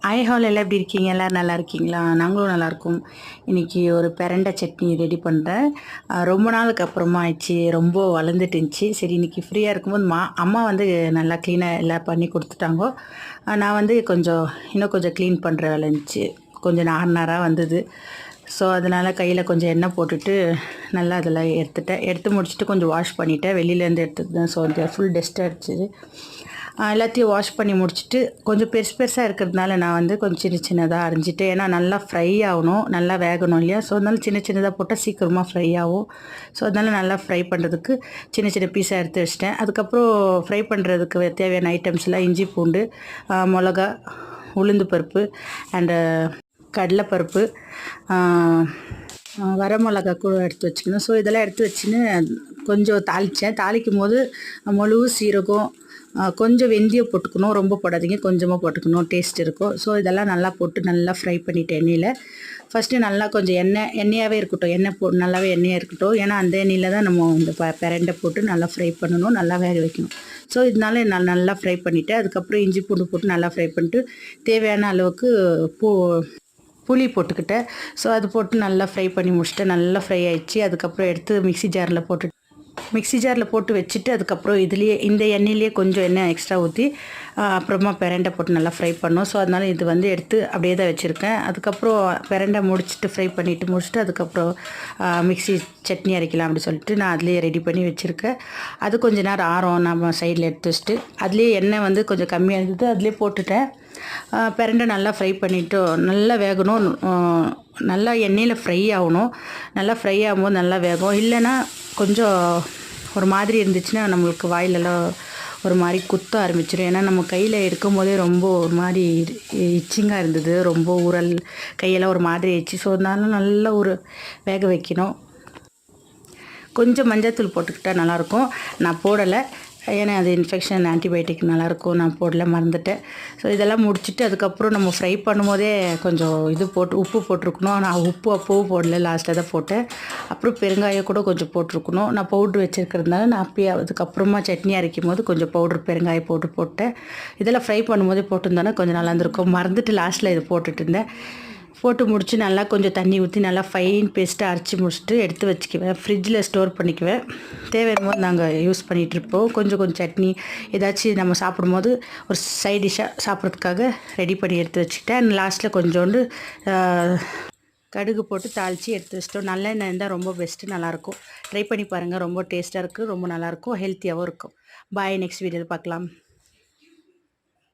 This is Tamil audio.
ஹாய் ஹால் எல்லாம் எப்படி இருக்கீங்க? எல்லோரும் நல்லா இருக்கீங்களா? நாங்களும் நல்லாயிருக்கோம். இன்றைக்கி ஒரு பிரண்டை சட்னி ரெடி பண்ணுறேன். ரொம்ப நாளுக்கு அப்புறமா ஆயிடுச்சு, ரொம்ப வளர்ந்துட்டு இருந்துச்சு. சரி இன்றைக்கி ஃப்ரீயாக இருக்கும்போது அம்மா வந்து நல்லா க்ளீனாக எல்லாம் பண்ணி கொடுத்துட்டாங்கோ. நான் வந்து இன்னும் கொஞ்சம் க்ளீன் பண்ணுற வேலை இருந்துச்சு. கொஞ்சம் நாராக வந்தது. ஸோ அதனால் கையில் கொஞ்சம் எண்ணெய் போட்டுட்டு நல்லா அதெல்லாம் எடுத்து முடிச்சுட்டு கொஞ்சம் வாஷ் பண்ணிவிட்டேன். வெளியிலேருந்து எடுத்தது தான். ஸோ அந்த ஃபுல் டஸ்ட்டாக இருந்துச்சு. எல்லாத்தையும் வாஷ் பண்ணி முடிச்சுட்டு கொஞ்சம் பெருசாக இருக்கிறதுனால நான் வந்து கொஞ்சம் சின்ன சின்னதாக அரிஞ்சிட்டு, ஏன்னா நல்லா ஃப்ரை ஆகணும், நல்லா வேகணும் இல்லையா? ஸோ அதனால சின்ன சின்னதாக போட்டால் சீக்கிரமாக ஃப்ரை ஆகும். ஸோ அதனால் நல்லா ஃப்ரை பண்ணுறதுக்கு சின்ன சின்ன பீஸாக எடுத்து வச்சிட்டேன். அதுக்கப்புறம் ஃப்ரை பண்ணுறதுக்கு தேவையான ஐட்டம்ஸ்லாம் இஞ்சி பூண்டு, மிளகா, உளுந்து பருப்பு அண்டு கடலைப்பருப்பு, வரமிளகா கூட எடுத்து வச்சுக்கணும். ஸோ இதெல்லாம் எடுத்து வச்சுன்னு கொஞ்சம் தாளிக்கும் போது மிளகு, சீரகம், கொஞ்சம் வெந்தயம் போட்டுக்கணும். ரொம்ப போடாதீங்க, கொஞ்சமாக போட்டுக்கணும், டேஸ்ட் இருக்கும். ஸோ இதெல்லாம் நல்லா போட்டு நல்லா ஃப்ரை பண்ணிவிட்டு எண்ணெயில் ஃபஸ்ட்டு நல்லா கொஞ்சம் எண்ணெயாகவே இருக்கட்டும், நல்லாவே எண்ணெயாக இருக்கட்டும். ஏன்னா அந்த எண்ணெயில் தான் நம்ம இந்த பிரண்டை போட்டு நல்லா ஃப்ரை பண்ணணும், நல்லா வேக வைக்கணும். ஸோ இதனால நல்லா ஃப்ரை பண்ணிவிட்டு அதுக்கப்புறம் இஞ்சி பூண்டு போட்டு நல்லா ஃப்ரை பண்ணிட்டு தேவையான அளவுக்கு புளி போட்டுக்கிட்டேன். ஸோ அது போட்டு நல்லா ஃப்ரை பண்ணி முடிச்சுட்டு நல்லா ஃப்ரை ஆகிடுச்சு. அதுக்கப்புறம் எடுத்து மிக்ஸி ஜாரில் போட்டு வச்சுட்டு அதுக்கப்புறம் இந்த எண்ணெயிலேயே கொஞ்சம் எண்ணெய் எக்ஸ்ட்ரா ஊற்றி அப்புறமா பிரண்டை போட்டு நல்லா ஃப்ரை பண்ணோம். ஸோ அதனால் இது வந்து எடுத்து அப்படியே தான் வச்சுருக்கேன். அதுக்கப்புறம் பிரண்டை ஃப்ரை பண்ணிவிட்டு முடிச்சுட்டு அதுக்கப்புறம் மிக்ஸி சட்னி அரைக்கலாம் அப்படி சொல்லிட்டு நான் அதுலேயே ரெடி பண்ணி வச்சுருக்கேன். அது கொஞ்சம் நேரம் ஆறும் நம்ம சைடில் எடுத்து வச்சுட்டு அதுலேயே எண்ணெய் வந்து கொஞ்சம் கம்மியாக இருந்தது, அதுலேயே போட்டுட்டேன். பிரண்டை நல்லா ஃப்ரை பண்ணிவிட்டு நல்லா வேகணும், நல்லா எண்ணெயில் ஃப்ரை ஆகணும். நல்லா ஃப்ரை ஆகும்போது நல்லா வேகும். இல்லைன்னா கொஞ்சம் ஒரு மாதிரி இருந்துச்சுன்னா நம்மளுக்கு வாயிலெல்லாம் ஒரு மாதிரி குத்த ஆரம்பிச்சிடும். ஏன்னா நம்ம கையில் எடுக்கும் போதே ரொம்ப ஒரு மாதிரி இச்சிங்காக இருந்தது, ரொம்ப கையெல்லாம் ஒரு மாதிரி ஆயிடுச்சு. ஸோ அதனால நல்லா வேக வைக்கணும். கொஞ்சம் மஞ்சள்தூள் போட்டுக்கிட்டால் நல்லாயிருக்கும். நான் போடலை, ஏன்னா அது இன்ஃபெக்ஷன் ஆன்டிபயோட்டிக் நல்லாயிருக்கும், நான் போடல, மறந்துட்டேன். ஸோ இதெல்லாம் முடிச்சுட்டு அதுக்கப்புறம் நம்ம ஃப்ரை பண்ணும்போதே கொஞ்சம் உப்பு போட்டிருக்கணும். நான் உப்பு அப்போவும் போடல, லாஸ்ட்டாக தான் போட்டேன். அப்புறம் பெருங்காயம் கூட கொஞ்சம் போட்டிருக்கணும். நான் பவுட்ரு வச்சுருக்கிறதுனால நான் அப்பயே அதுக்கப்புறமா சட்னி அரைக்கும் போது கொஞ்சம் பெருங்காய பவுட்ரு போட்டேன். இதெல்லாம் ஃப்ரை பண்ணும்போதே போட்டிருந்தோன்னா கொஞ்சம் நல்லா இருந்திருக்கும். மறந்துட்டு லாஸ்ட்டில் இதை போட்டுட்டு இருந்தேன். போட்டு முடித்து நல்லா கொஞ்சம் தண்ணி ஊற்றி நல்லா ஃபைன் பேஸ்ட்டாக அரைச்சி முடிச்சுட்டு எடுத்து வச்சுக்குவேன். ஃப்ரிட்ஜில் ஸ்டோர் பண்ணிக்குவேன். தேவையான போது நாங்கள் யூஸ் பண்ணிகிட்ருப்போம். கொஞ்சம் சட்னி ஏதாச்சும் நம்ம சாப்பிடும்போது ஒரு சைட் டிஷ்ஷாக சாப்பிட்றதுக்காக ரெடி பண்ணி எடுத்து வச்சுக்கிட்டேன். லாஸ்ட்டில் கொஞ்சோண்டு கடுகு போட்டு தாளித்து எடுத்து வச்சிட்டோம். நல்லெண்ணெய் இருந்தால் ரொம்ப பெஸ்ட்டு, நல்லாயிருக்கும். ட்ரை பண்ணி பாருங்கள், ரொம்ப டேஸ்ட்டாக இருக்குது, ரொம்ப நல்லாயிருக்கும், ஹெல்த்தியாகவும் இருக்கும். பாய், நெக்ஸ்ட் வீடியோவில் பார்க்கலாம்.